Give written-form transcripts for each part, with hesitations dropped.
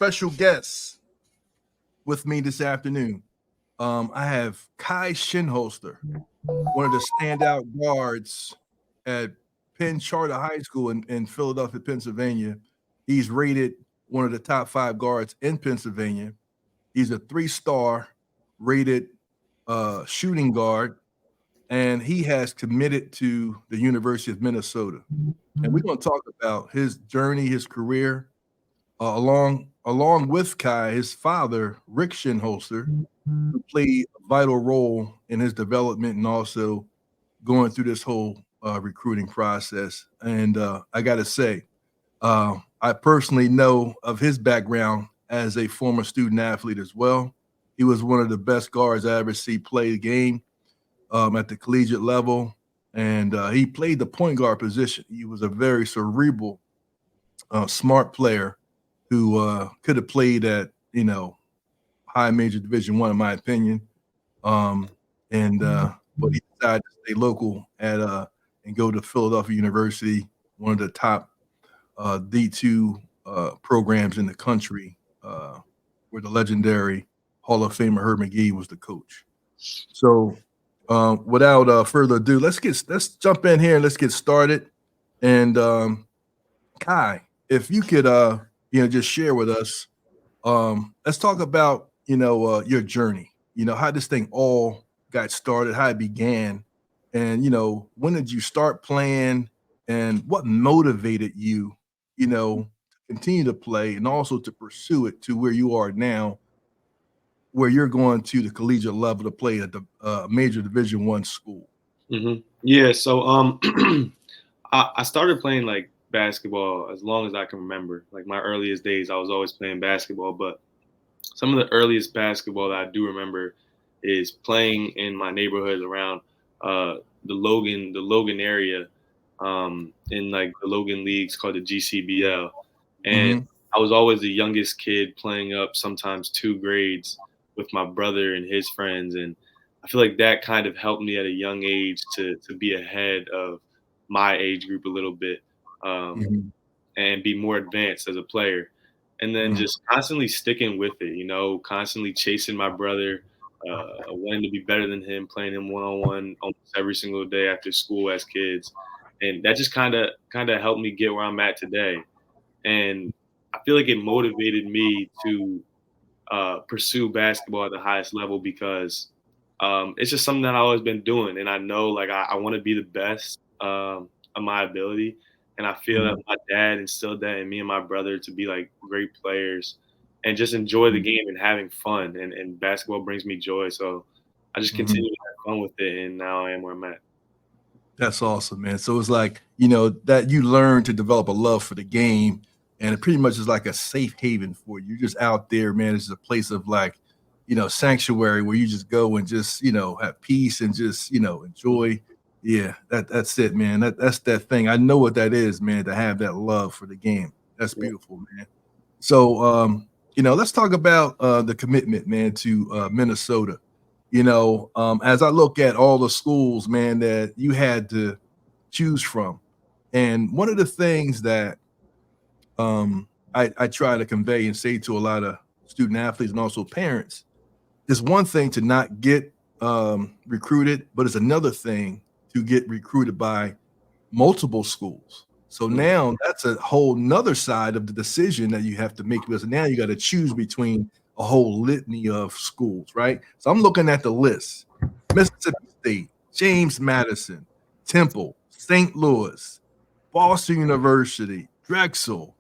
special guests with me this afternoon. I have Kai Shinholster, one of the standout guards at Penn Charter High School in Philadelphia, Pennsylvania. He's rated one of the top 5 guards in Pennsylvania. He's a 3-star rated shooting guard, and he has committed to the University of Minnesota. And we're going to talk about his journey, his career, along with Kai, his father, Rick Shinholster, who played a vital role in his development and also going through this whole recruiting process. And I got to say, I personally know of his background as a former student athlete as well. He was one of the best guards I ever see play the game at the collegiate level. And he played the point guard position. He was a very cerebral, smart player who could have played at, high major Division I, in my opinion. But he decided to stay local and go to Philadelphia University, one of the top D2 programs in the country, where the legendary Hall of Famer Herb McGee was the coach. So, without further ado, let's jump in here and let's get started. And Kai, if you could, just share with us, let's talk about your journey. How this thing all got started, how it began, and when did you start playing, and what motivated you, to continue to play and also to pursue it to where you are now, where you're going to the collegiate level to play at the major Division I school. Mm-hmm. Yeah, so I started playing like basketball as long as I can remember. Like my earliest days, I was always playing basketball. But some of the earliest basketball that I do remember is playing in my neighborhood around the Logan area, in like the Logan leagues called the GCBL, and Mm-hmm. I was always the youngest kid playing up sometimes 2 grades with my brother and his friends, and I feel like that kind of helped me at a young age to be ahead of my age group a little bit, um, Mm-hmm. and be more advanced as a player. And then Mm-hmm. just constantly sticking with it, constantly chasing my brother, wanting to be better than him, playing him one-on-one almost every single day after school as kids. And that just kind of helped me get where I'm at today. And I feel like it motivated me to pursue basketball at the highest level because it's just something that I've always been doing, and I know like I want to be the best of my ability, and I feel that my dad instilled that in me and my brother to be like great players and just enjoy the game and having fun, and basketball brings me joy, so I just Mm-hmm. continue to have fun with it, and now I am where I'm at. That's awesome, man. So it's like, that you learn to develop a love for the game, and it pretty much is like a safe haven for you. You're just out there, man. It's a place of like, sanctuary where you just go and just, have peace and just, enjoy. Yeah, that's it, man. That's that thing. I know what that is, man, to have that love for the game. That's Yeah. beautiful, man. So, let's talk about the commitment, man, to Minnesota. As I look at all the schools, man, that you had to choose from, and one of the things that I try to convey and say to a lot of student athletes and also parents is one thing to not get recruited, but it's another thing to get recruited by multiple schools. So Mhm. now that's a whole nother side of the decision that you have to make, because now you got to choose between a whole litany of schools, right? So I'm looking at the list: Mississippi State, James Madison, Temple, St. Louis, Boston University, Drexel,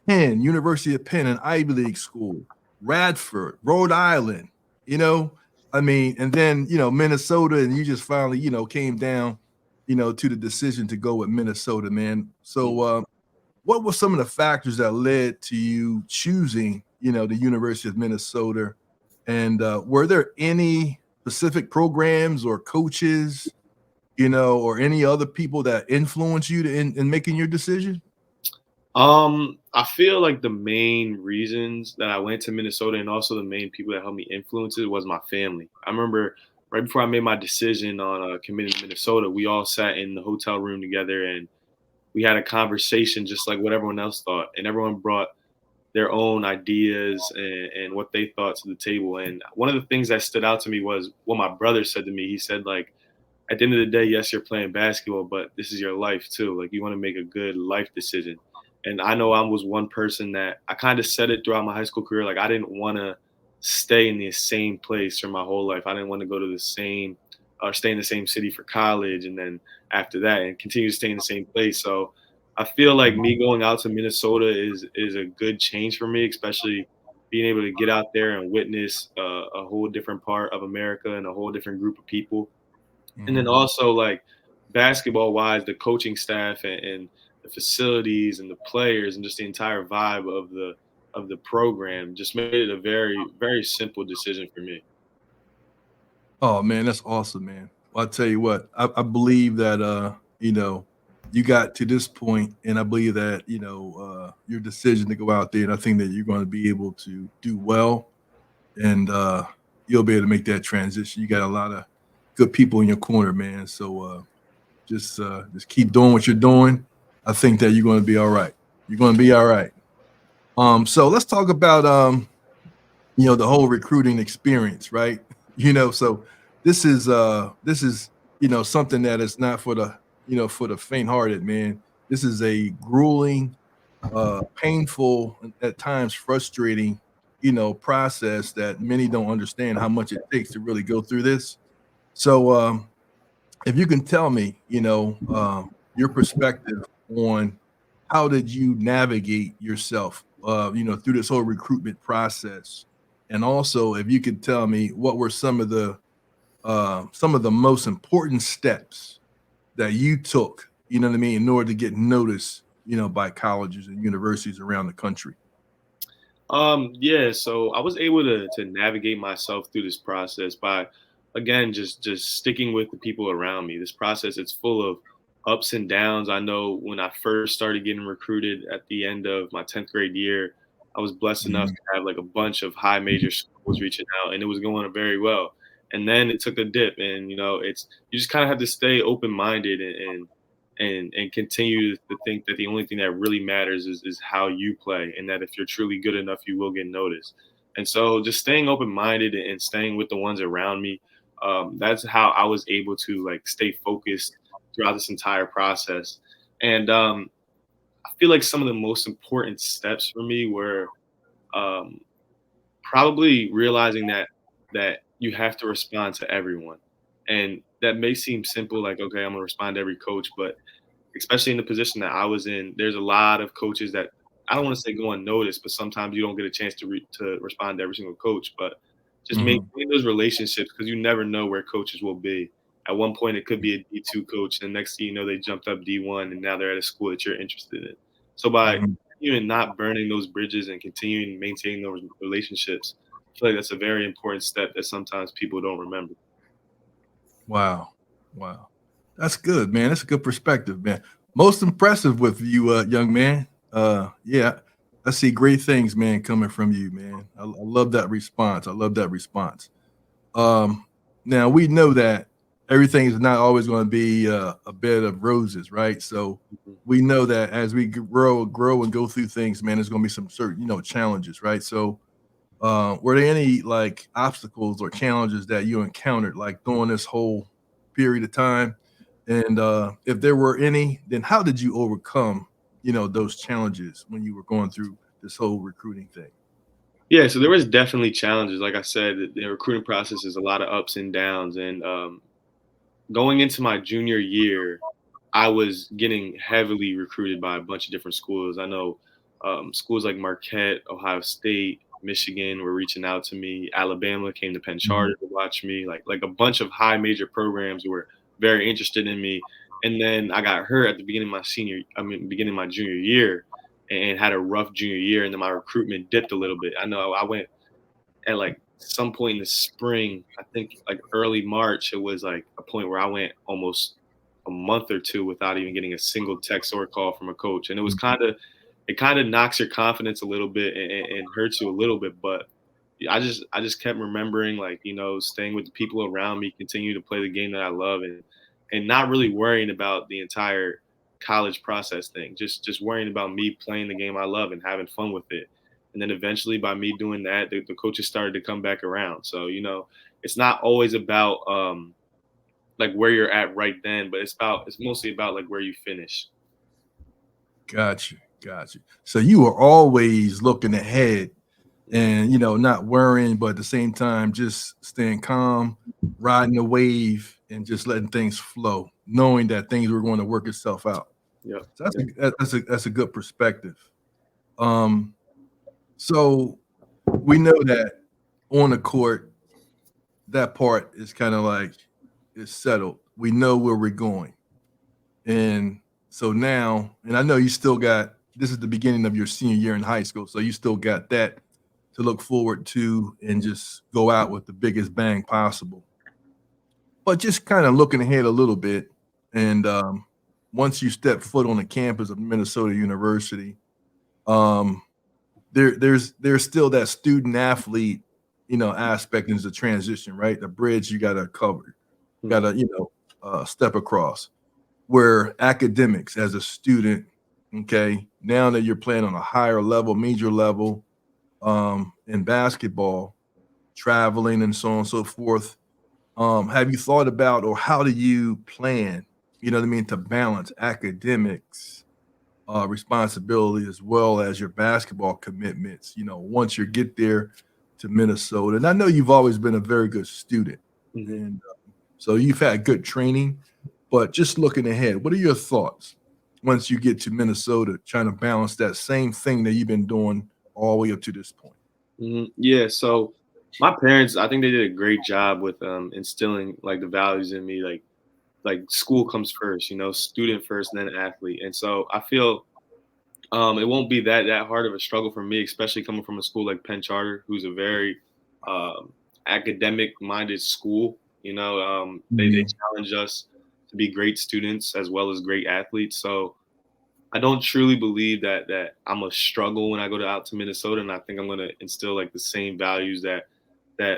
Penn, University of Penn, an Ivy League school, Radford, Rhode Island, you know, and then, Minnesota, and you just finally, came down, to the decision to go with Minnesota, man. So, what were some of the factors that led to you choosing, the University of Minnesota? And were there any specific programs or coaches, or any other people that influenced you in making your decision? I feel like the main reasons that I went to Minnesota and also the main people that helped me influence it was my family. I remember right before I made my decision on committing to Minnesota, we all sat in the hotel room together and we had a conversation just like what everyone else thought. And everyone brought their own ideas and what they thought to the table. And one of the things that stood out to me was what my brother said to me. He said, like, at the end of the day, yes, you're playing basketball, but this is your life too. Like, you want to make a good life decision. And I know I was one person that I kind of said it throughout my high school career. Like, I didn't want to stay in the same place for my whole life. I didn't want to go to the same or stay in the same city for college, and then after that, and continue to stay in the same place. So I feel like me going out to Minnesota is a good change for me, especially being able to get out there and witness a whole different part of America and a whole different group of people. And then Mhm. also, like, basketball wise, the coaching staff and the facilities and the players and just the entire vibe of the program just made it a very, very simple decision for me. Oh man, that's awesome, man. Well, I tell you what, I believe that you got to this point, and I believe that your decision to go out there, and I think that you're going to be able to do well, and you'll be able to make that transition. You got a lot of good people in your corner, man. So just keep doing what you're doing. I think that you're going to be all right. You're going to be all right. So let's talk about the whole recruiting experience, right? So this is something that is not for the for the faint-hearted, man. This is a grueling, painful, and at times frustrating, process that many don't understand how much it takes to really go through this. So if you can tell me, your perspective on how did you navigate yourself, through this whole recruitment process, and also if you could tell me what were some of the most important steps that you took, you know what I mean, in order to get noticed, by colleges and universities around the country. Yeah, so I was able to navigate myself through this process by, again, just sticking with the people around me. This process, it's full of ups and downs. I know when I first started getting recruited at the end of my 10th grade year, I was blessed enough Mhm, to have like a bunch of high major schools reaching out, and it was going very well. And then it took a dip, and it's you just kind of have to stay open minded and continue to think that the only thing that really matters is how you play, and that if you're truly good enough, you will get noticed. And so just staying open minded and staying with the ones around me, that's how I was able to like stay focused throughout this entire process. And I feel like some of the most important steps for me were um, probably realizing that you have to respond to everyone. And that may seem simple, like, okay, I'm gonna respond to every coach, but especially in the position that I was in, there's a lot of coaches that I don't want to say go unnoticed, but sometimes you don't get a chance to respond to every single coach. But just mhm, maintaining those relationships, because you never know where coaches will be. At one point, it could be a D2 coach, and the next thing you know, they jumped up D1, and now they're at a school that you're interested in. So by mhm. continuing not burning those bridges and continuing maintaining those relationships, I feel like that's a very important step that sometimes people don't remember. Wow. Wow. That's good, man. That's a good perspective, man. Most impressive with you, young man. Yeah, I see great things, man, coming from you, man. I love that response. I love that response. Um, Now we know that everything is not always going to be a bed of roses, right? So Mhm. we know that as we grow and go through things, man, there's going to be some certain, challenges, right? So were there any like obstacles or challenges that you encountered like during this whole period of time? And if there were any, then how did you overcome, those challenges when you were going through this whole recruiting thing? Yeah, so there was definitely challenges. Like I said, the recruiting process is a lot of ups and downs. And going into my junior year, I was getting heavily recruited by a bunch of different schools. I know schools like Marquette, Ohio State, Michigan were reaching out to me. Alabama came to Penn Mhm, Charter to watch me. Like a bunch of high major programs were very interested in me. And then I got hurt at the beginning of beginning of my junior year, and had a rough junior year. And then my recruitment dipped a little bit. I know I went at like some point in the spring, I think like early March, it was like a point where I went almost a month or two without even getting a single text or call from a coach. And mhm. it kind of knocks your confidence a little bit and hurts you a little bit. But I just kept remembering, like, staying with the people around me, continue to play the game that I love, and not really worrying about the entire college process thing. Just worrying about me playing the game I love and having fun with it. And then eventually, by me doing that, the coaches started to come back around. So, it's not always about like where you're at right then, but it's mostly about like where you finish. Got you. Got you. So you were always looking ahead Mhm. and, not worrying, but at the same time, just staying calm, riding the wave and just letting things flow, knowing that things were going to work itself out. Yep. So that's Yep. that's a good perspective. Um, so we know that on the court, that part is kind of like it's settled. We know where we're going. And so now, and I know you still got this is the beginning of your senior year in high school, so you still got that to look forward to and just go out with the biggest bang possible. But just kind of looking ahead a little bit, and once you step foot on the campus of Minnesota University, um, there's still that student athlete, aspect into the transition, right? The bridge you got to cover, got Mhm. to step across. Where academics as a student, okay, now that you're playing on a higher level, major level, in basketball, traveling and so on and so forth, have you thought about or how do you plan, what I mean, to balance academics, responsibility as well as your basketball commitments, once you get there to Minnesota? And I know you've always been a very good student. Mhm. And so you've had good training, but just looking ahead, what are your thoughts once you get to Minnesota, trying to balance that same thing that you've been doing all the way up to this point? Yeah. So my parents, I think they did a great job with instilling like the values in me, like school comes first, student first, and then athlete. And so I feel it won't be that hard of a struggle for me, especially coming from a school like Penn Charter, who's a very um, academic minded school. They Mhm. challenge us to be great students as well as great athletes. So I don't truly believe that I'm a struggle when I go out to Minnesota, and I think I'm going to instill like the same values that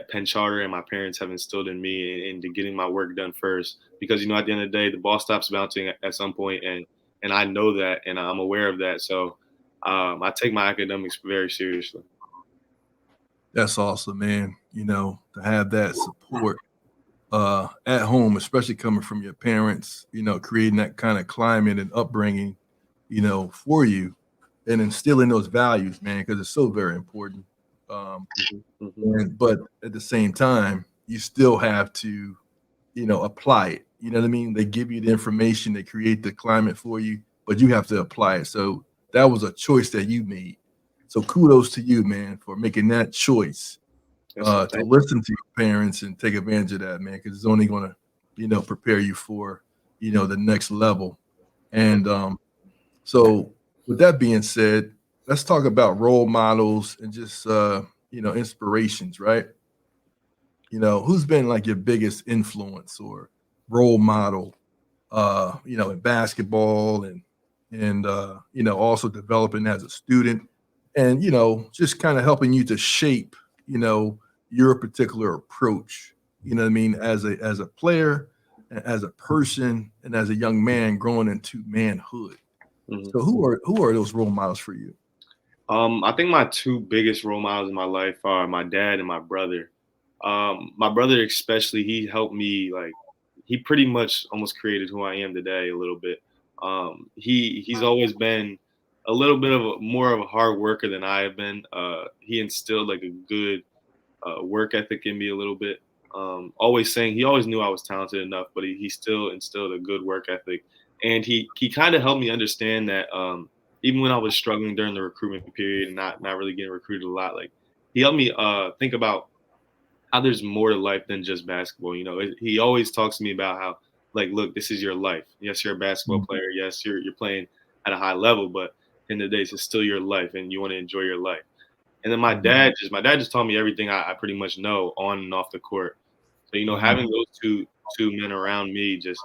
Penn Charter and my parents have instilled in me into getting my work done first. Because at the end of the day, the ball stops bouncing at some point, and I know that, and I'm aware of that. So I take my academics very seriously. That's awesome, man. To have that support at home, especially coming from your parents, creating that kind of climate and upbringing, for you and instilling those values, man, because it's so very important. Um, Hmm. Hmm. but at the same time, you still have to, apply it. You know what I mean? They give you the information, they create the climate for you, but you have to apply it. So that was a choice that you made. So kudos to you, man, for making that choice Yes, sir. to Thank listen to your parents and take advantage of that, man, because it's only going to, prepare you for, the next level. And so, with that being said, let's talk about role models and just, inspirations, right? Who's been like your biggest influence or role model, in basketball and also developing as a student and, just kind of helping you to shape, you know, your particular approach, what I mean, as a player, as a person, and as a young man growing into manhood. you. So who are those role models for you? I think my two biggest role models in my life are my dad and my brother. My brother, especially, he helped me like he pretty much almost created who I am today a little bit. He's always been a little bit of more of a hard worker than I have been. He instilled like a good work ethic in me a little bit. Always saying he always knew I was talented enough, but he still instilled a good work ethic, and he kind of helped me understand that even when I was struggling during the recruitment period and not really getting recruited a lot, like he helped me think about how there's more to life than just basketball. He always talks to me about how like, look, this is your life. Yes, you're a basketball Mhm, player. Yes, you're playing at a high level, but in the days, it's still your life, and you want to enjoy your life. And then my mhm, dad just taught me everything I pretty much know on and off the court. So, mhm. having those two men around me just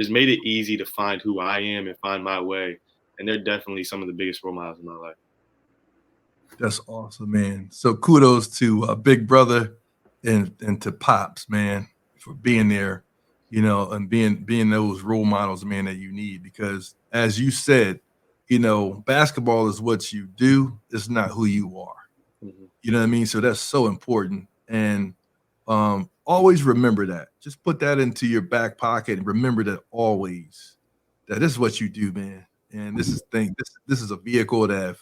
made it easy to find who I am and find my way. And they're definitely some of the biggest role models in my life. That's awesome, man. So kudos to Big Brother and to Pops, man, for being there, and being those role models, man, that you need. Because as you said, basketball is what you do, it's not who you are. You know what I mean? So that's so important. And always remember that. Just put that into your back pocket and remember that always that this is what you do, man. And this is a vehicle that have,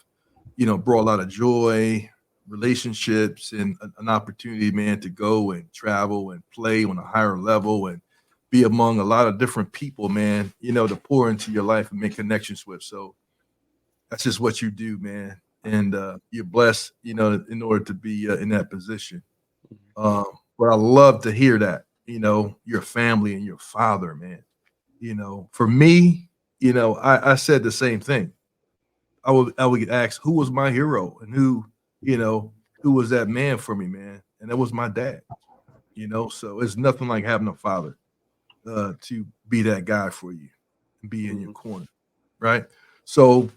brought a lot of joy, relationships, and an opportunity, man, to go and travel and play on a higher level and be among a lot of different people, man, to pour into your life and make connections with. So that's just what you do, man. And you're blessed, in order to be in that position. Um, but I love to hear that, your family and your father, man. For me, I said the same thing. I would get asked who was my hero and who was that man for me, man. And that was my dad, So it's nothing like having a father to be that guy for you and be in your Mhm. corner. Right. So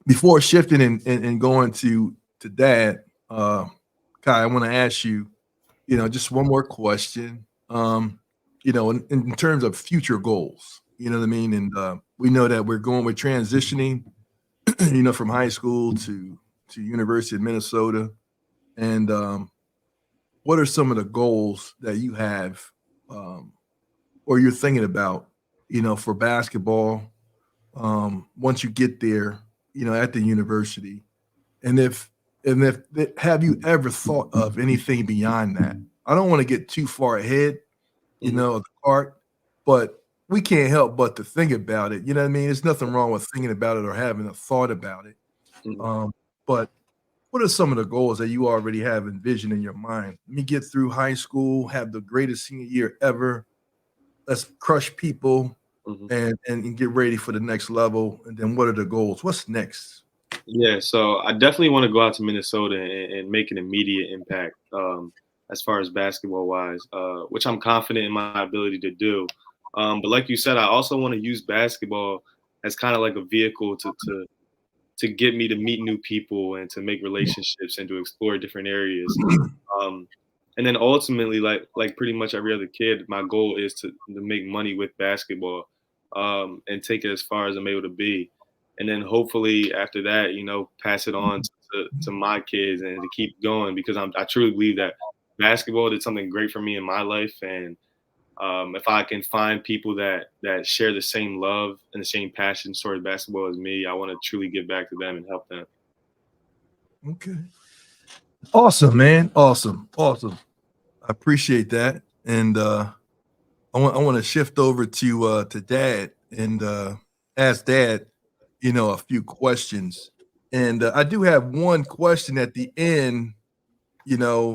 before shifting and going to dad, Kai, I want to ask you, just one more question. In terms of future goals, you know what I mean? And we know that we're transitioning, from high school to University of Minnesota. And what are some of the goals that you have um, or you're thinking about, for basketball once you get there, at the university? And if have you ever thought of anything beyond that? I don't want to get too far ahead, Mhm. of the cart, but we can't help but to think about it. You know what I mean? There's nothing wrong with thinking about it or having a thought about it. Mhm. Um, but what are some of the goals that you already have envisioned in your mind? Let me get through high school, have the greatest senior year ever. Let's crush people Mhm. and get ready for the next level. And then what are the goals? What's next? Yeah, so I definitely want to go out to Minnesota and make an immediate impact as far as basketball wise, which I'm confident in my ability to do. But like you said, I also want to use basketball as kind of like a vehicle to get me to meet new people and to make relationships and to explore different areas. Um, and then ultimately, like pretty much every other kid, my goal is to make money with basketball and take it as far as I'm able to be. And then hopefully after that, pass it on to my kids and to keep going because I truly believe that basketball did something great for me in my life. And if I can find people that share the same love and the same passion toward basketball as me, I want to truly give back to them and help them. Okay. Awesome, man. Awesome. Awesome. I appreciate that. And I want to shift over to dad and ask dad, a few questions. And I do have one question at the end,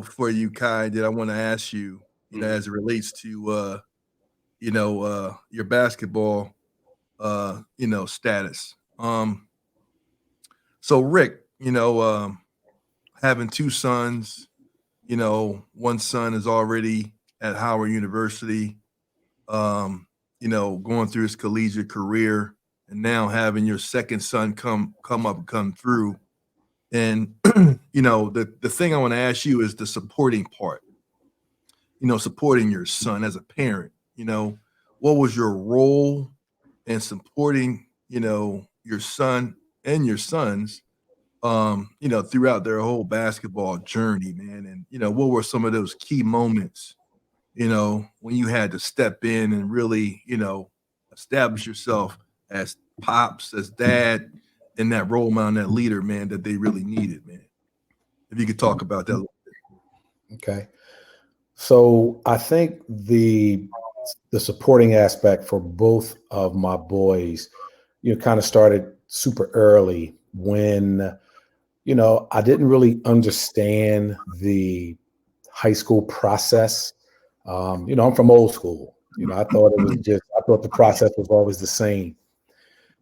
for you, Kai, that I want to ask you, Mhm. as it relates to your basketball status. So Rick, having two sons, one son is already at Howard University, going through his collegiate career, and now having your second son come through. And the thing I want to ask you is the supporting part, supporting your son as a parent. What was your role in supporting, your son and your sons, throughout their whole basketball journey, man? And what were some of those key moments, when you had to step in and really, establish yourself as pops, as dad, and that role model, and that leader, man, that they really needed, man. If you could talk about that. Okay. So I think the supporting aspect for both of my boys, kind of started super early when, I didn't really understand the high school process. I'm from old school. I thought the process was always the same.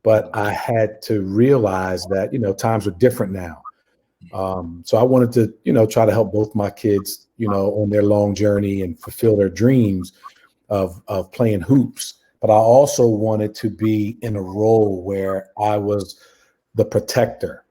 But I had to realize that, times are different now. So I wanted to, try to help both my kids, on their long journey and fulfill their dreams of playing hoops. But I also wanted to be in a role where I was the protector.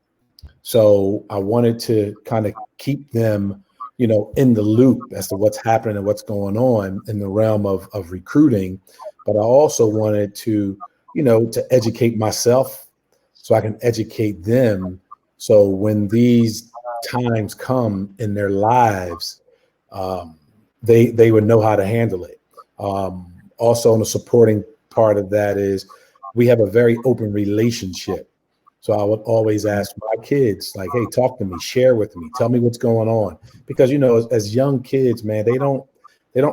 So I wanted to kind of keep them, in the loop as to what's happening and what's going on in the realm of recruiting. But I also wanted to, to educate myself so I can educate them. So when these times come in their lives, they would know how to handle it. Also, on the supporting part of that is we have a very open relationship. So I would always ask my kids, like, hey, talk to me, share with me, tell me what's going on. Because, as young kids, man, they don't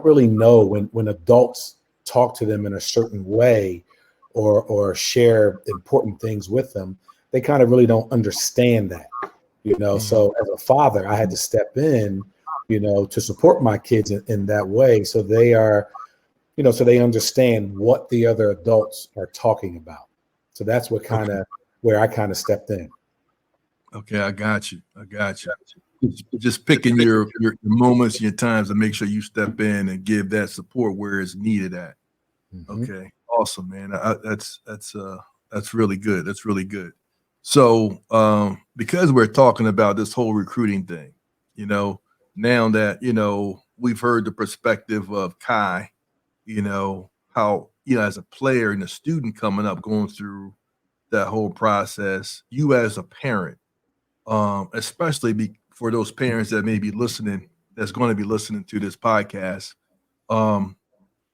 really know when adults talk to them in a certain way or share important things with them. They kind of really don't understand that, So as a father, I had to step in, to support my kids in that way. So they are, so they understand what the other adults are talking about. So that's what where I kind of stepped in. Okay, I got you. Just picking your moments, your times to make sure you step in and give that support where it's needed at. Mm-hmm. Okay, awesome, man. That's really good. That's really good. So, because we're talking about this whole recruiting thing, now that we've heard the perspective of Kai, how as a player and a student coming up, going through that whole process, you as a parent, especially for those parents that may be listening, that's going to be listening to this podcast,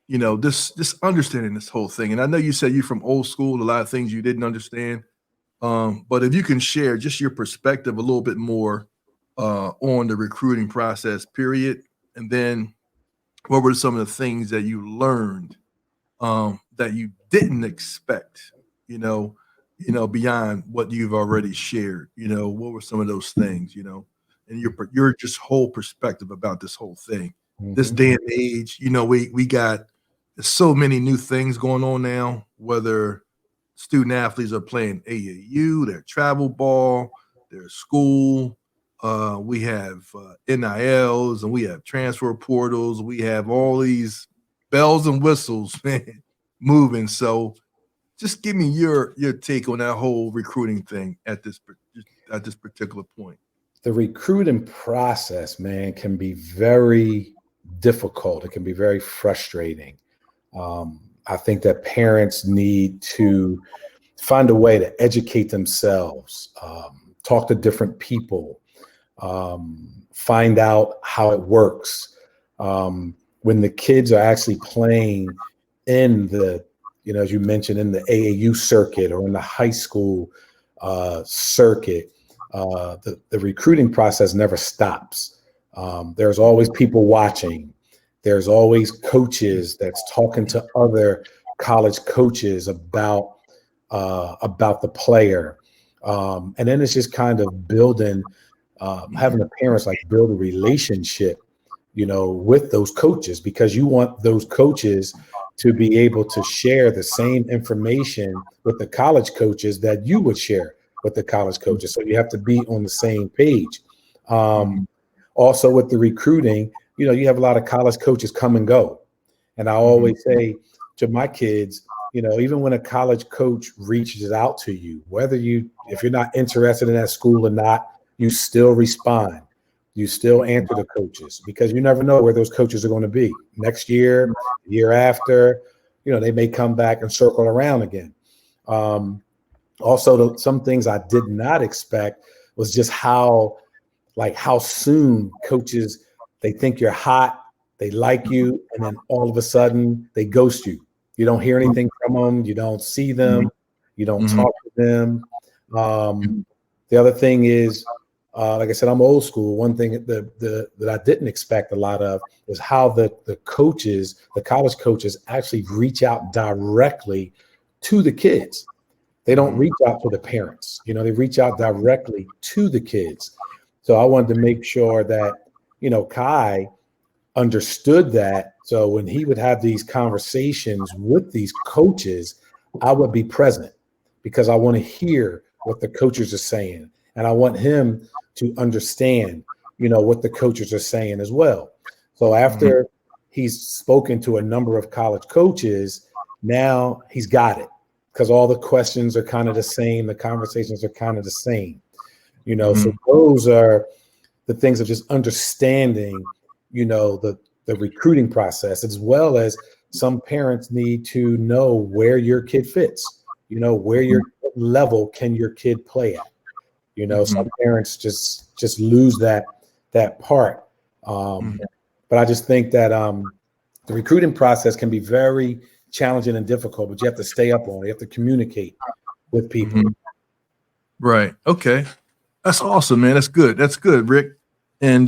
this understanding this whole thing. And I know you said you're from old school, a lot of things you didn't understand. But if you can share just your perspective a little bit more on the recruiting process, period, and then what were some of the things that you learned that you didn't expect, beyond what you've already shared, what were some of those things, and your just whole perspective about this whole thing, this day and age, we got so many new things going on now, whether student athletes are playing AAU, their travel ball, their school. We have NILs and we have transfer portals. We have all these bells and whistles, man, moving. So just give me your take on that whole recruiting thing at this particular point. The recruiting process, man, can be very difficult. It can be very frustrating. I think that parents need to find a way to educate themselves, talk to different people, find out how it works. When the kids are actually playing in the, as you mentioned, in the AAU circuit or in the high school circuit, the recruiting process never stops. There's always people watching. There's always coaches that's talking to other college coaches about the player. And then it's just kind of building, having the parents build a relationship, with those coaches, because you want those coaches to be able to share the same information with the college coaches that you would share with the college coaches. So you have to be on the same page. Also with the recruiting, you have a lot of college coaches come and go. And I always say to my kids, even when a college coach reaches out to you, if you're not interested in that school or not, you still respond. You still answer the coaches, because you never know where those coaches are going to be next year, the year after. They may come back and circle around again. Also, some things I did not expect was just how soon coaches, they think you're hot, they like you, and then all of a sudden they ghost you. You don't hear anything from them. You don't see them. You don't talk to them. The other thing is, like I said, I'm old school. One thing that I didn't expect a lot of was how the coaches, the college coaches, actually reach out directly to the kids. They don't reach out to the parents. They reach out directly to the kids. So I wanted to make sure that, Kai understood that. So when he would have these conversations with these coaches, I would be present, because I want to hear what the coaches are saying. And I want him to understand, what the coaches are saying as well. So after he's spoken to a number of college coaches, now he's got it, because all the questions are kind of the same. The conversations are kind of the same, so those are the things of just understanding, the recruiting process, as well as some parents need to know where your kid fits, where your level can your kid play at. Some parents just lose that part. But I just think that the recruiting process can be very challenging and difficult, but you have to stay up on it. You have to communicate with people. Right. Okay. That's awesome, man. That's good. That's good, Rick. And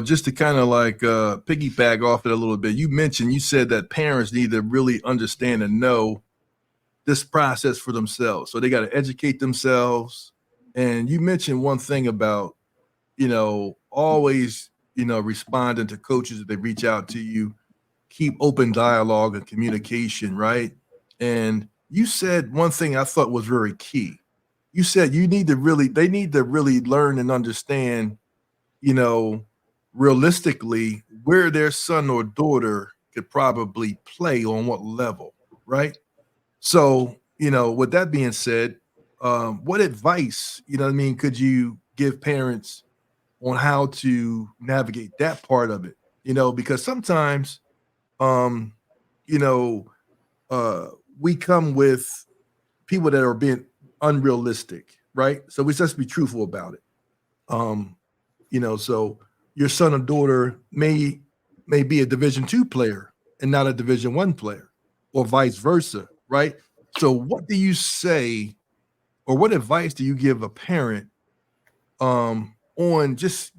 just to kind of like piggyback off it a little bit, you said that parents need to really understand and know this process for themselves. So they got to educate themselves. And you mentioned one thing about, always, responding to coaches if they reach out to you, keep open dialogue and communication, right? And you said one thing I thought was very key. You said they need to really learn and understand, realistically where their son or daughter could probably play on what level, right? So, with that being said, what advice, could you give parents on how to navigate that part of it? Because sometimes, um, you know, we come with people that are being unrealistic, right? So we just be truthful about it. Um, so your son or daughter may be a Division II player and not a Division I player, or vice versa, right? So what do you say, or what advice do you give a parent on just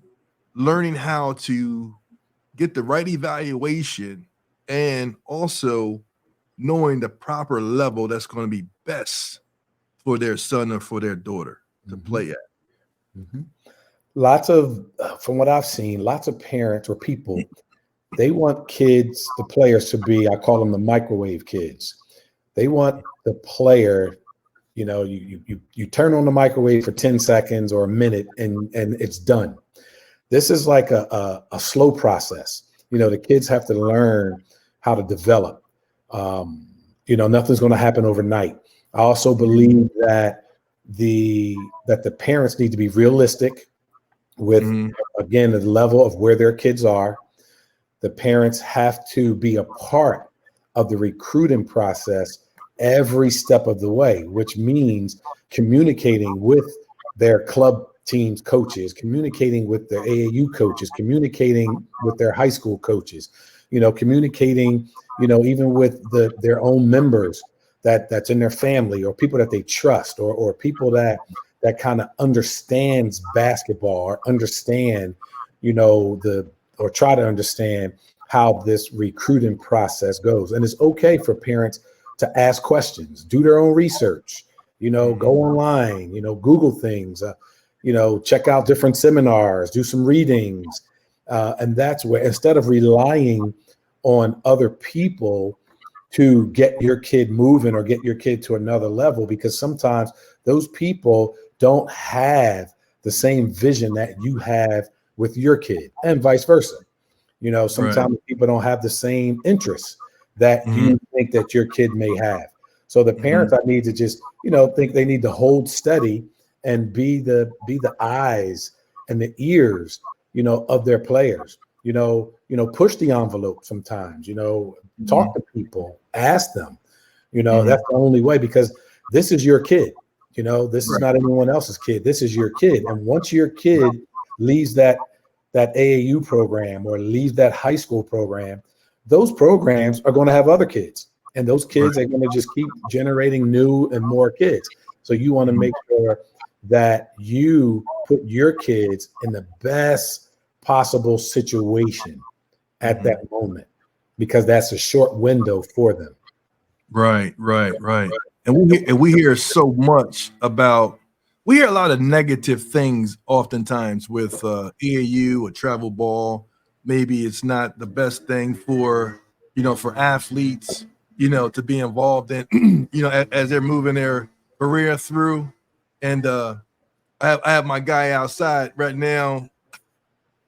learning how to get the right evaluation and also knowing the proper level that's going to be best for their son or for their daughter to play at? Lots of, from what I've seen, lots of parents or people, they want kids, the players, to be, I call them the microwave kids. They want the player, you turn on the microwave for 10 seconds or a minute and it's done. This is like a slow process. The kids have to learn how to develop. Nothing's going to happen overnight. I also believe that the parents need to be realistic with, again, the level of where their kids are. The parents have to be a part of the recruiting process every step of the way, which means communicating with their club teams coaches, communicating with their AAU coaches, communicating with their high school coaches, communicating, even with their own members that's in their family, or people that they trust, or people that kind of understands basketball, or understand, or try to understand how this recruiting process goes. And it's okay for parents to ask questions, do their own research, go online, Google things, check out different seminars, do some readings. And that's where, instead of relying on other people to get your kid moving or get your kid to another level, because sometimes those people don't have the same vision that you have with your kid, and vice versa. Sometimes people don't have the same interests that you think that your kid may have. So the parents, I need to just, think they need to hold steady and be the eyes and the ears, of their players. Push the envelope sometimes. Talk to people, ask them. That's the only way, because this is your kid. This is not anyone else's kid. This is your kid. And once your kid leaves that AAU program or leaves that high school program, those programs are going to have other kids, and those kids are going to just keep generating new and more kids. So you want to make sure that you put your kids in the best possible situation at that moment, because that's a short window for them. Right. And we hear so much about, we hear a lot of negative things oftentimes with AAU or travel ball. Maybe it's not the best thing for, for athletes, to be involved in, as they're moving their career through. And I have my guy outside right now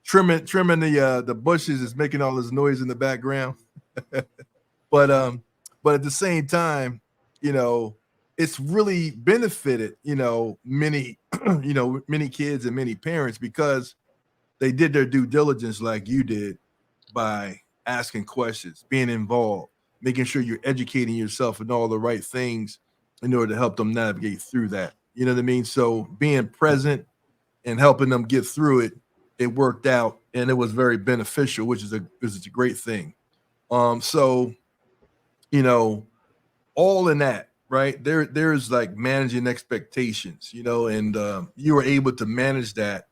trimming the bushes, is making all this noise in the background. But at the same time, it's really benefited, many, many kids and many parents, because they did their due diligence like you did, by asking questions, being involved, making sure you're educating yourself in all the right things in order to help them navigate through that. You know what I mean? So being present and helping them get through it, it worked out and it was very beneficial, which is a great thing. So you know, all in that, right? There's like managing expectations, you know, and you were able to manage that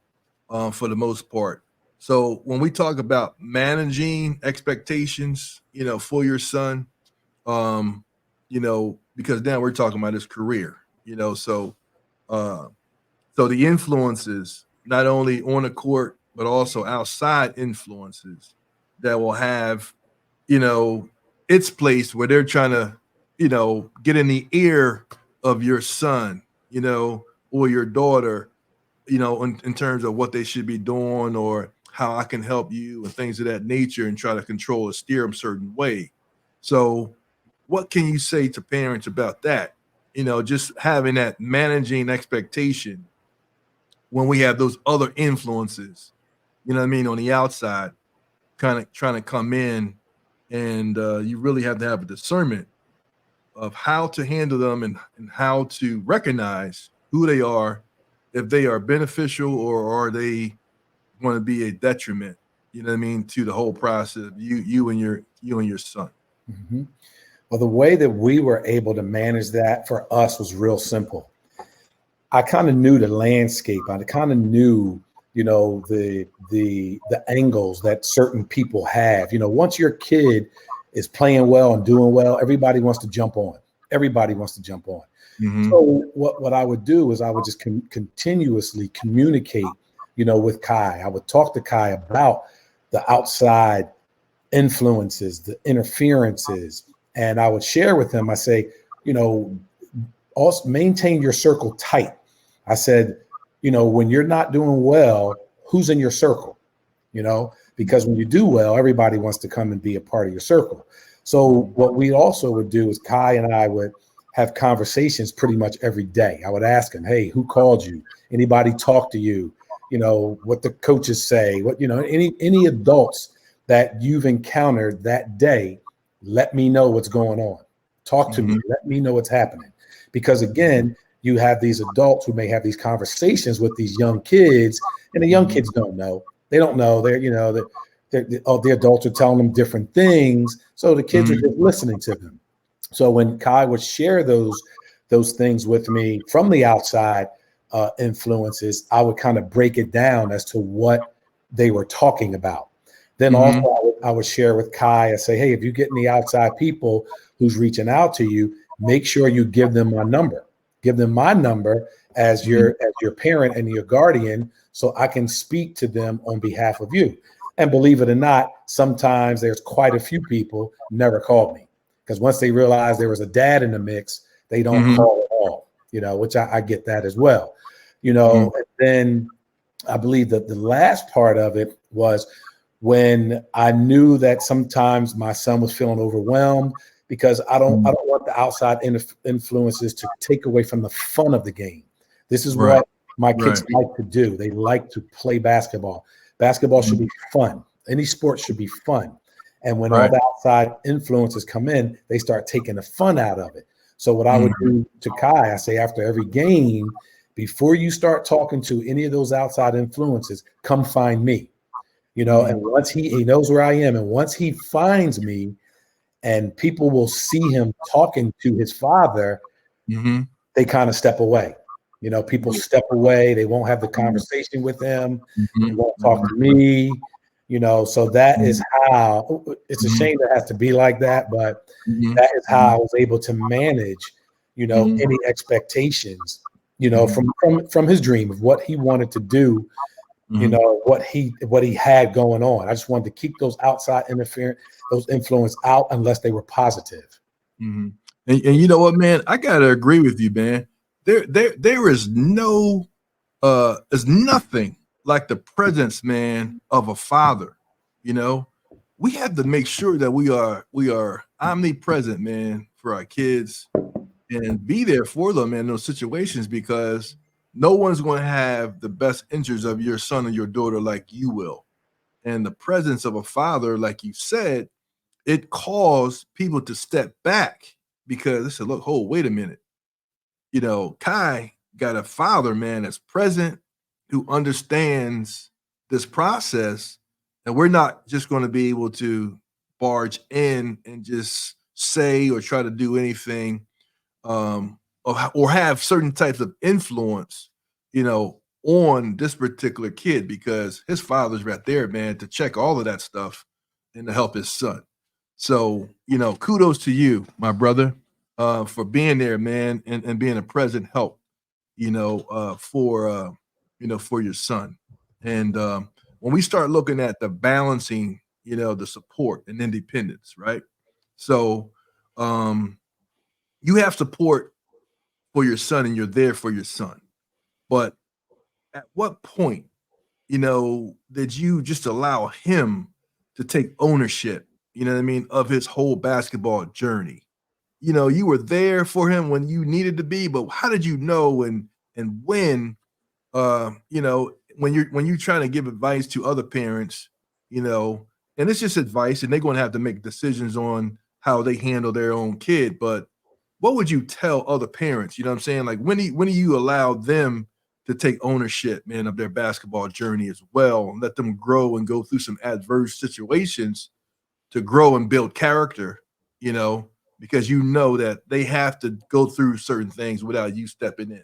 for the most part. So when we talk about managing expectations, you know, for your son, um, you know, because now we're talking about his career, you know, uh, so the influences not only on the court but also outside influences that will have, you know, its place where they're trying to, you know, get in the ear of your son, you know, or your daughter, you know, in terms of what they should be doing or how I can help you and things of that nature and try to control or steer them a certain way. So, what can you say to parents about that? You know, just having that managing expectation when we have those other influences, you know what I mean, on the outside, kind of trying to come in, and you really have to have a discernment of how to handle them and how to recognize who they are, if they are beneficial or are they going to be a detriment, you know what I mean, to the whole process of you and your son. Mhm. Well, the way that we were able to manage that for us was real simple. I kind of knew the landscape. I kind of knew, you know, the angles that certain people have. You know, once your kid is playing well and doing well, everybody wants to jump on. Everybody wants to jump on. Mm-hmm. So what I would do is I would just continuously communicate, you know, with Kai. I would talk to Kai about the outside influences, the interferences, and I would share with him. I say, you know, also maintain your circle tight. I said, you know, when you're not doing well, who's in your circle? You know, because when you do well, everybody wants to come and be a part of your circle. So what we also would do is Kai and I would have conversations pretty much every day. I would ask him, hey, who called you? Anybody talk to you? You know, what the coaches say, what, you know, any adults that you've encountered that day, let me know what's going on. Talk to me, let me know what's happening. Because again, you have these adults who may have these conversations with these young kids, and the young kids don't know. They don't know. They're, you know, the adults are telling them different things. So the kids are just listening to them. So when Kai would share those things with me from the outside influences, I would kind of break it down as to what they were talking about. Then also I would share with Kai, I say, hey, if you get any outside people who's reaching out to you, make sure you give them my number. Give them my number as your parent and your guardian, so I can speak to them on behalf of you. And believe it or not, sometimes there's quite a few people never called me, because once they realize there was a dad in the mix, they don't call at all, you know, which I get that as well. You know, and then I believe that the last part of it was when I knew that sometimes my son was feeling overwhelmed, because I don't want the outside influences to take away from the fun of the game. This is what my kids like to do. They like to play basketball. Basketball should be fun. Any sport should be fun. And when all the outside influences come in, they start taking the fun out of it. So what I would do to Kai, I say after every game, before you start talking to any of those outside influences, come find me. You know, and once he knows where I am, and once he finds me, and people will see him talking to his father, they kind of step away. You know, people step away. They won't have the conversation with him. They won't talk to me. You know, so that is how, it's a shame that it has to be like that, but that is how I was able to manage, you know, any expectations, you know, from his dream of what he wanted to do, you know, what he had going on. I just wanted to keep those outside interference, those influence out, unless they were positive. And you know what, man, I gotta agree with you, man. There is no there's nothing like the presence, man, of a father. You know, we have to make sure that we are omnipresent, man, for our kids and be there for them in those situations, because no one's going to have the best interests of your son or your daughter like you will. And the presence of a father, like you said, it caused people to step back because they said, look, hold, wait a minute. You know, Kai got a father, man, that's present, who understands this process, and we're not just going to be able to barge in and just say or try to do anything, or have certain types of influence, on this particular kid, because his father's right there, man, to check all of that stuff and to help his son. So, kudos to you, my brother, for being there, man, and being a present help, for your son. And when we start looking at the balancing, the support and independence, right? So, you have support for your son and you're there for your son. But at what point, did you just allow him to take ownership, what I mean, of his whole basketball journey? You were there for him when you needed to be, but how did you know and when, when you're trying to give advice to other parents, and it's just advice and they're going to have to make decisions on how they handle their own kid, but what would you tell other parents? You know what I'm saying? Like when do you allow them to take ownership, man, of their basketball journey as well, and let them grow and go through some adverse situations to grow and build character, you know, because that they have to go through certain things without you stepping in,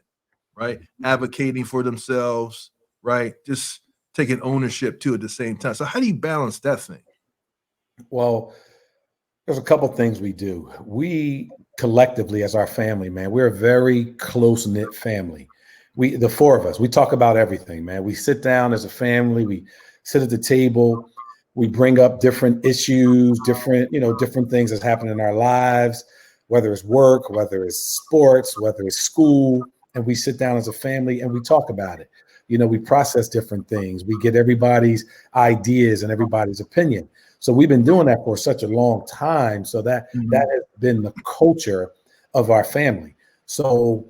right? Advocating for themselves, right? Just taking ownership too at the same time. So how do you balance that thing? Well, there's a couple things we do. We collectively, as our family, man, we're a very close-knit family. The four of us, we talk about everything, man. We sit down as a family, we sit at the table, we bring up different issues, different things that's happening in our lives, whether it's work, whether it's sports, whether it's school, and we sit down as a family and we talk about it. We process different things. We get everybody's ideas and everybody's opinion. So we've been doing that for such a long time. So that has been the culture of our family. So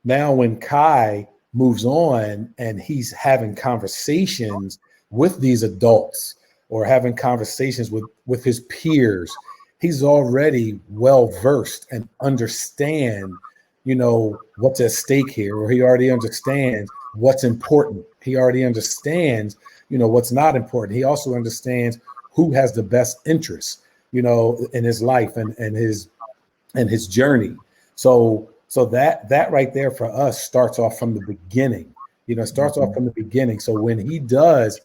now when Kai moves on and he's having conversations with these adults or having conversations with his peers, he's already well versed and understand, what's at stake here, or he already understands what's important. He already understands, what's not important. He also understands who has the best interest, in his life and his journey. So that right there for us starts off from the beginning. So when he does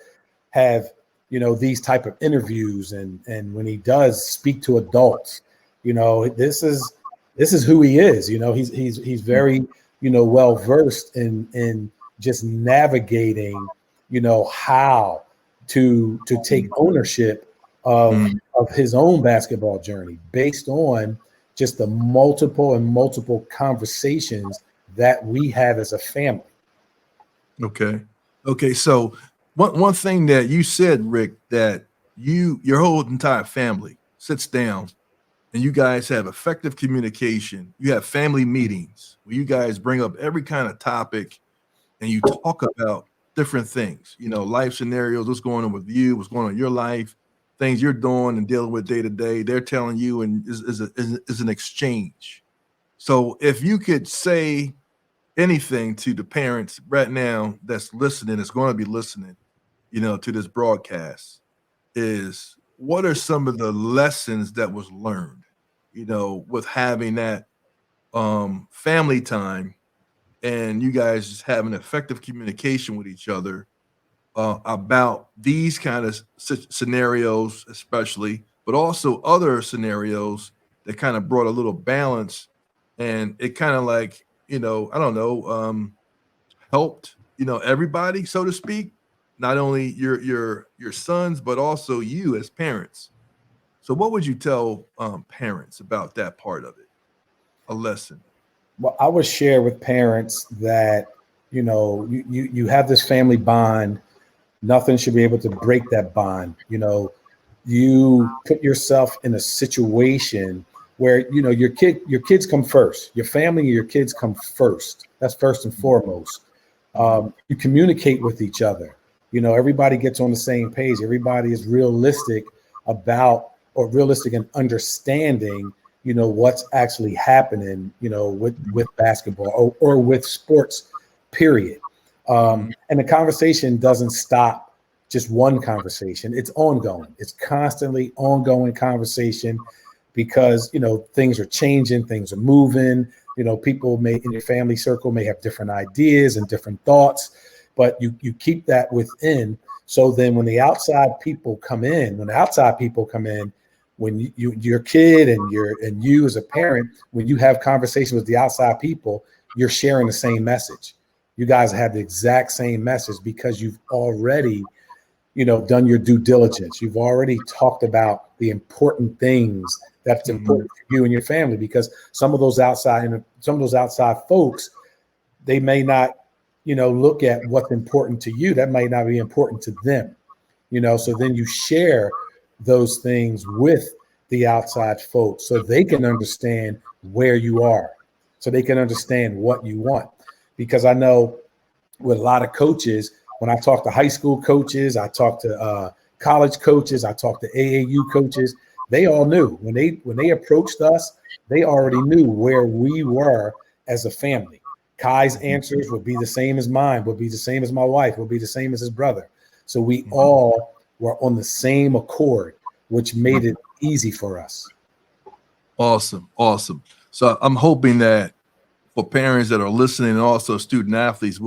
have, these type of interviews and when he does speak to adults, this is who he is. He's very, well versed in just navigating, how to take ownership of his own basketball journey based on just the multiple conversations that we have as a family. Okay. So one thing that you said, Rick, that your whole entire family sits down and you guys have effective communication. You have family meetings where you guys bring up every kind of topic and you talk about different things, life scenarios, what's going on with you, what's going on in your life, things you're doing and dealing with day to day. They're telling you, and is an exchange. So if you could say anything to the parents right now that's listening, that's going to be listening, to this broadcast, is what are some of the lessons that was learned, with having that family time and you guys just having effective communication with each other about these kind of scenarios, especially, but also other scenarios that kind of brought a little balance, and it kind of like, I don't know, helped, everybody, so to speak, not only your sons, but also you as parents. So what would you tell parents about that part of it? A lesson. Well, I would share with parents that, you have this family bond. Nothing should be able to break that bond. You put yourself in a situation where, your kids come first. Your family and your kids come first. That's first and foremost. You communicate with each other. Everybody gets on the same page. Everybody is realistic and understanding, what's actually happening, with basketball or with sports period. And the conversation doesn't stop just one conversation. It's ongoing. It's constantly ongoing conversation because, you know, things are changing, things are moving. You know, people may in your family circle may have different ideas and different thoughts, but you keep that within. So then when the outside people come in, when your kid and you as a parent, when you have conversations with the outside people, you're sharing the same message. You guys have the exact same message because you've already, you know, done your due diligence. You've already talked about the important things that's important for you and your family, because some of those outside folks, they may not, you know, look at what's important to you. That might not be important to them, you know. So then you share those things with the outside folks so they can understand where you are, so they can understand what you want. Because I know with a lot of coaches, when I talk to high school coaches, I talk to college coaches, I talk to AAU coaches, they all knew when they approached us, they already knew where we were as a family. Kai's answers would be the same as mine, would be the same as my wife, would be the same as his brother. So we all were on the same accord, which made it easy for us. Awesome. So I'm hoping that for parents that are listening and also student athletes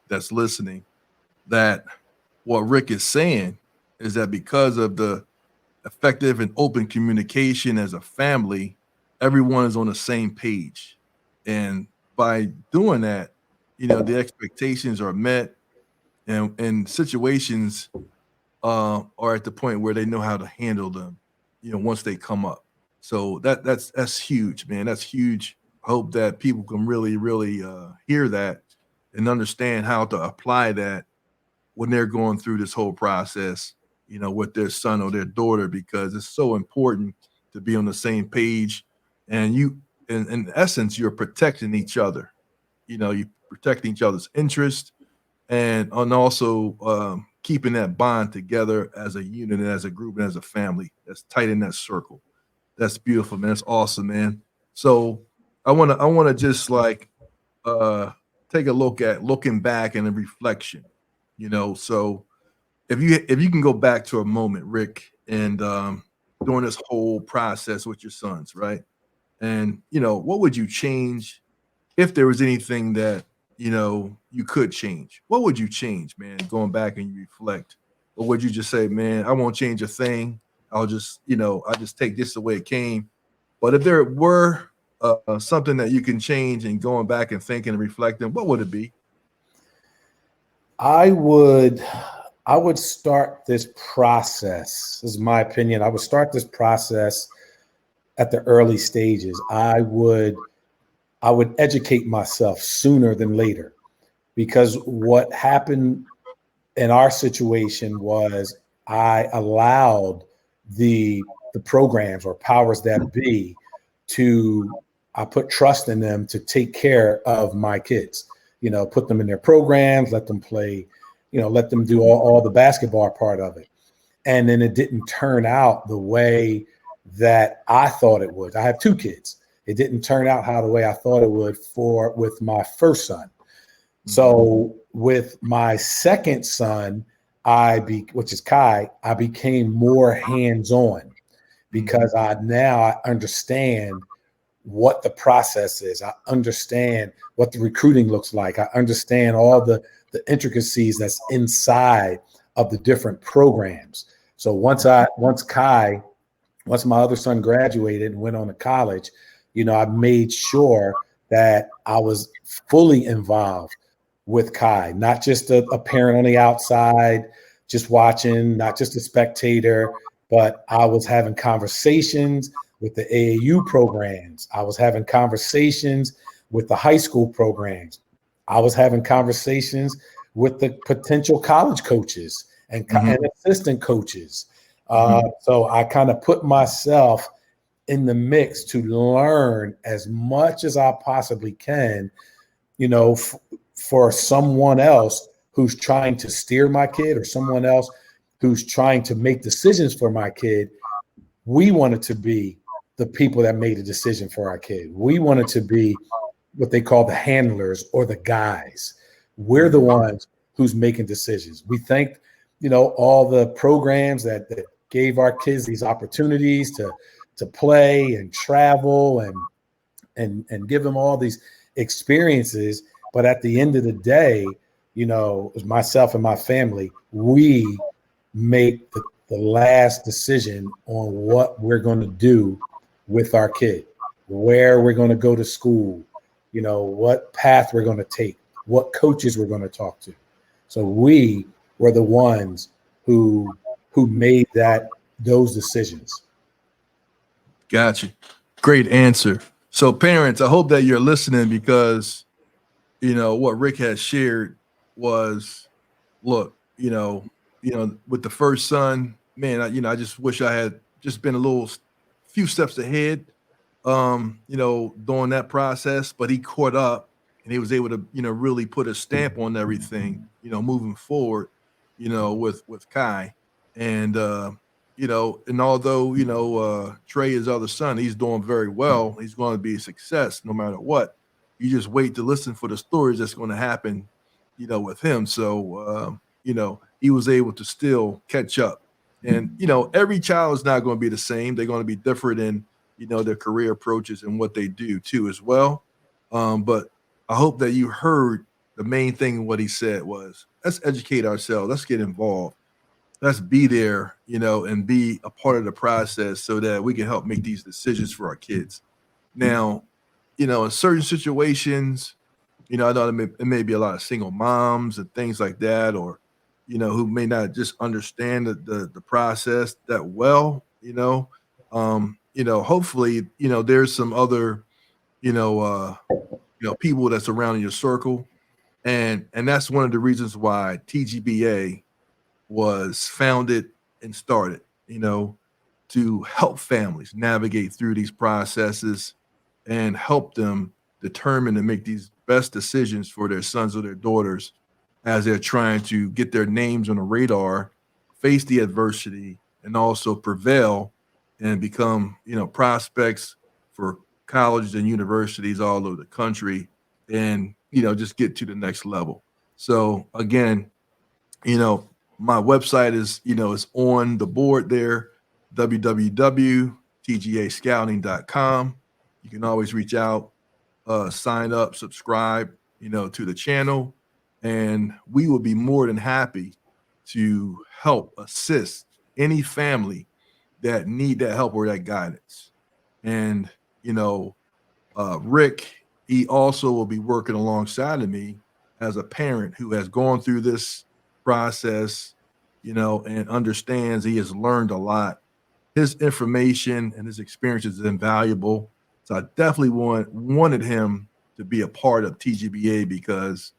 that's listening, that what Rick is saying is that because of the effective and open communication as a family, everyone is on the same page. And by doing that, you know, the expectations are met, and situations are at the point where they know how to handle them, you know, once they come up. So that's huge, man. That's huge. I hope that people can really hear that and understand how to apply that when they're going through this whole process, you know, with their son or their daughter, because it's so important to be on the same page. And you, in essence, you're protecting each other. You know, you protecting each other's interest, and also keeping that bond together as a unit and as a group and as a family that's tight in that circle. That's beautiful, man. That's awesome, man. So I wanna just like take a look at looking back and a reflection. You know, so if you can go back to a moment, Rick, and during this whole process with your sons, right? And you know, what would you change if there was anything that, you know, you could change? What would you change, man? Going back and you reflect, or would you just say, man, I won't change a thing. I'll just, you know, I just take this the way it came. But if there were something that you can change and going back and thinking and reflecting, what would it be? I would start this process. This is my opinion. I would start this process at the early stages. I would educate myself sooner than later, because what happened in our situation was I allowed the programs or powers that be I put trust in them to take care of my kids, you know, put them in their programs, let them play, you know, let them do all the basketball part of it. And then it didn't turn out the way that I thought it would. I have two kids. It didn't turn out the way I thought it would with my first son. So with my second son, which is Kai, I became more hands-on because I understand what the process is. I understand what the recruiting looks like. I understand all the intricacies that's inside of the different programs. So once my other son graduated and went on to college, you know, I made sure that I was fully involved with Kai, not just a parent on the outside, just watching, not just a spectator, but I was having conversations with the AAU programs. I was having conversations with the high school programs. I was having conversations with the potential college coaches and assistant coaches. So I kind of put myself in the mix to learn as much as I possibly can, you know, for someone else who's trying to steer my kid or someone else who's trying to make decisions for my kid. We wanted to be the people that made a decision for our kid. We wanted to be what they call the handlers or the guys. we're the ones who's making decisions. We thank, all the programs that gave our kids these opportunities to play and travel and give them all these experiences. But at the end of the day, myself and my family, we make the last decision on what we're going to do with our kid, where we're going to go to school, what path we're going to take, what coaches we're going to talk to. So we were the ones who made those decisions. Gotcha. Great answer. So parents, I hope that you're listening, because what Rick has shared was, look, with the first son, man, I just wish I had just been a few steps ahead, during that process, but he caught up and he was able to, really put a stamp on everything, moving forward, with Kai. And, and although, Trey, his other son, he's doing very well. He's going to be a success no matter what. You just wait to listen for the stories that's going to happen, with him. So, he was able to still catch up. And, every child is not going to be the same. They're going to be different in, their career approaches and what they do too as well. But I hope that you heard the main thing. What he said was, let's educate ourselves. Let's get involved. Let's be there, and be a part of the process so that we can help make these decisions for our kids. Now, in certain situations, I know it may be a lot of single moms and things like that, or, who may not just understand the process that well, hopefully, there's some other, people that's around your circle. And that's one of the reasons why TGBA was founded and started, to help families navigate through these processes and help them determine and make these best decisions for their sons or their daughters as they're trying to get their names on the radar, face the adversity, and also prevail and become, prospects for colleges and universities all over the country, and, just get to the next level. So again, my website is on the board there, www.tgascouting.com. You can always reach out, sign up, subscribe, to the channel, and we will be more than happy to help assist any family that need that help or that guidance. And, Rick, he also will be working alongside of me as a parent who has gone through this process, and understands. He has learned a lot. His information and his experiences is invaluable. So I definitely wanted him to be a part of TGBA because,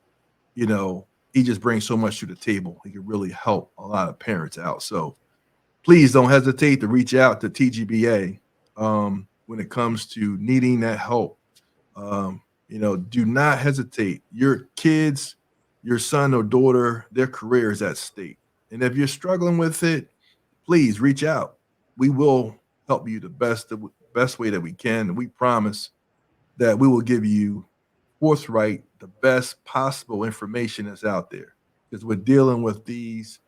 he just brings so much to the table. He can really help a lot of parents out. So please don't hesitate to reach out to TGBA when it comes to needing that help. Do not hesitate. Your kids, your son or daughter, their career is at stake. And if you're struggling with it, please reach out. We will help you the best way that we can. And we promise that we will give you forthright, the best possible information that's out there. Because we're dealing with these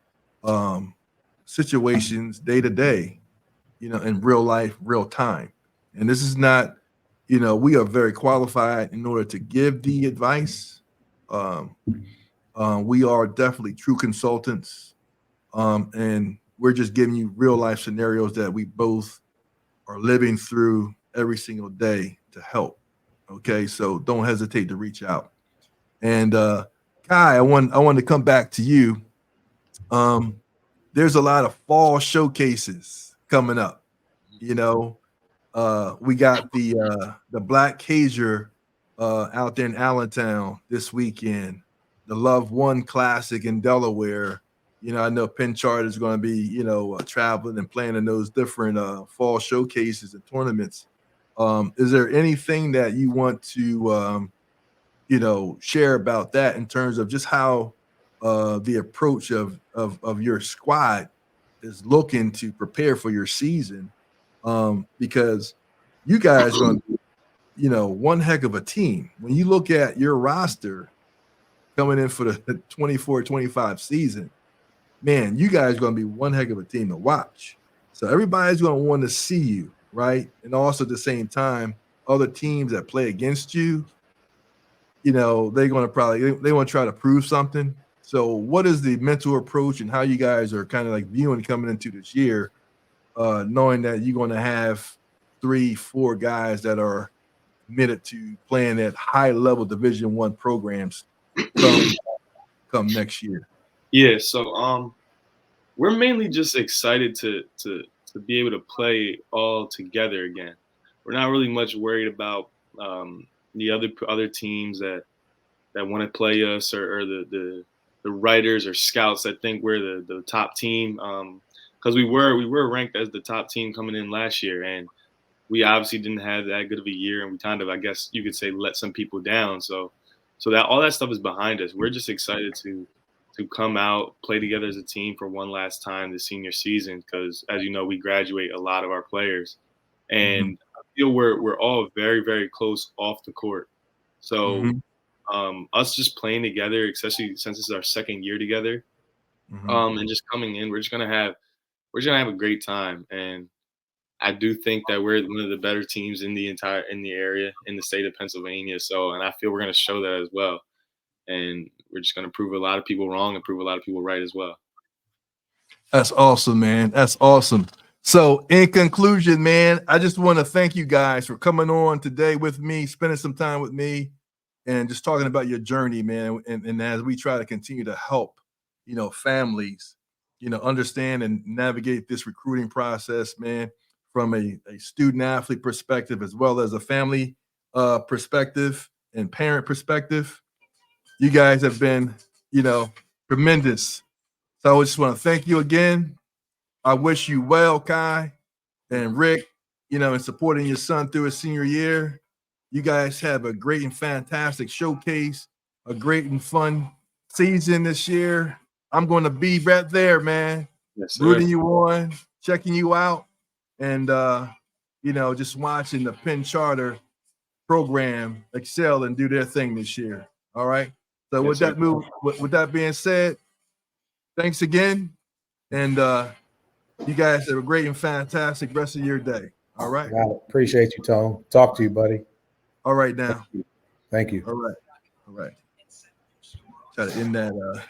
situations day to day, in real life, real time. And this is not, we are very qualified in order to give the advice. We are definitely true consultants. And we're just giving you real life scenarios that we both are living through every single day to help. Okay. So don't hesitate to reach out. And Kai, I want to come back to you. There's a lot of fall showcases coming up. We got the Black Cager out there in Allentown this weekend, the Love One Classic in Delaware. I know Penn Charter is going to be, traveling and playing in those different fall showcases and tournaments. Is there anything that you want to, share about that in terms of just how the approach of your squad is looking to prepare for your season? Because you guys are going to be, one heck of a team. When you look at your roster coming in for the 24-25 season, man, you guys are going to be one heck of a team to watch. So everybody's going to want to see you, right? And also at the same time, other teams that play against you, you know, they're going to they want to try to prove something. So what is the mental approach and how you guys are kind of like viewing coming into this year, knowing that you're going to have 3-4 guys that are committed to playing at high level Division I programs come next year? Yeah, so we're mainly just excited to be able to play all together again. We're not really much worried about the other teams that want to play us, or the writers or scouts that think we're the top team. Because we were ranked as the top team coming in last year, and we obviously didn't have that good of a year, and we kind of, I guess you could say, let some people down. So that all that stuff is behind us. We're just excited to come out, play together as a team for one last time this senior season, because as you know, we graduate a lot of our players, and I feel we're all very, very close off the court. So us just playing together, especially since it's our second year together, and just coming in, we're gonna have a great time. And I do think that we're one of the better teams in the area, in the state of Pennsylvania. So, and I feel we're gonna show that as well. And we're just gonna prove a lot of people wrong and prove a lot of people right as well. That's awesome, man. That's awesome. So in conclusion, man, I just want to thank you guys for coming on today with me, spending some time with me, and just talking about your journey, man. And as we try to continue to help, you know, families, you know, understand and navigate this recruiting process, man, from a student athlete perspective, as well as a family perspective and parent perspective. You guys have been, you know, tremendous. So I just want to thank you again. I wish you well, Kai and Rick, you know, in supporting your son through his senior year. You guys have a great and fantastic showcase, a great and fun season this year. I'm going to be right there, man. Yes, sir. Rooting you on, checking you out, and you know, just watching the Penn Charter program excel and do their thing this year. All right. So Yes, with that being said, thanks again. And you guys have a great and fantastic rest of your day. All right. Appreciate you, Tone. Talk to you, buddy. All right now. Thank you. All right. All right. Try to end that.